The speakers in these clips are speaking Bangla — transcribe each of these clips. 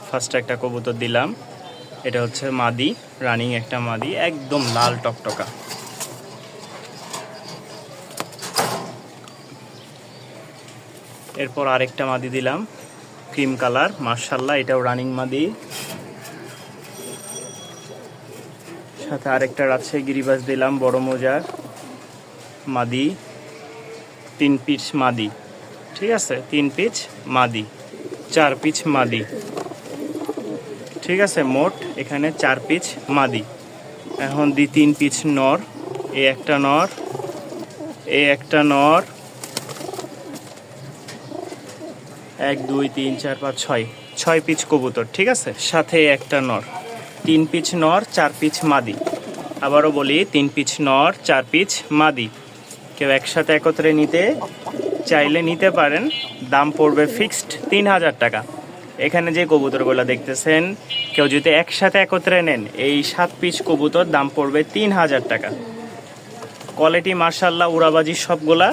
ফার্স্ট একটা কবুতর দিলাম, এটা হচ্ছে মাদি, রানিং একটা মাদি, একদম লাল টকটকা। এরপর আরেকটা মাদি দিলাম, ক্রিম কালার, মাশাআল্লাহ, এটাও রানিং মাদি। সাথে আরেকটা রাজশাহী গিরিবাজ দিলাম, বড় মোজার মাদি, 3 পিস মাদি, ঠিক আছে, 3 পিস মাদি, 4 পিস মাদি, ঠিক আছে, মোট এখানে 4 পিস মাদি। এখন দি 3 পিস নর, এই একটা নর, এই একটা নর, 1 2 3 4 5 6 পিস কবুতর, ঠিক আছে, সাথে একটা নর, 3 পিস নর, 4 পিস মাদি। আবারও বলি, 3 পিস নর, 4 পিস মাদি। কেউ একসাথে একত্রে নিতে চাইলে নিতে পারেন, দাম পড়বে ফিক্সড 3000 টাকা। এখানে যে কবুতরগুলো দেখতেছেন, কেউ যদি একসাথে একত্রে নেন, এই 7 পিস কবুতর দাম পড়বে 3000 টাকা। কোয়ালিটি মাশাআল্লাহ, উড়াবাজি সবগুলা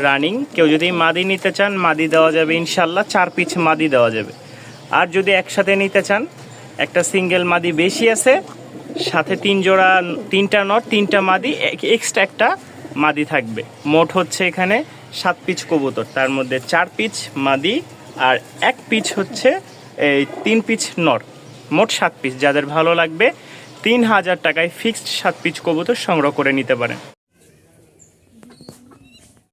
রানিং। কেউ যদি মাদি নিতে চান, মাদি দেওয়া যাবে ইনশাল্লাহ, 4 পিস মাদি দেওয়া যাবে। আর যদি একসাথে নিতে চান, একটা সিঙ্গেল মাদি বেশি আছে, সাথে 3 জোড়া, 3টা নট, 3টা মাদি, এক্সট্রা একটা মাদি থাকবে। মোট হচ্ছে এখানে 7 পিস কবুতর, তার মধ্যে 4 পিস মাদি আর 1 পিস হচ্ছে এই 3 পিস নর, মোট 7 পিস। যাদের ভালো লাগবে 3000 টাকায় ফিক্সড 7 পিস কবুতর সংগ্রহ করে নিতে পারেন।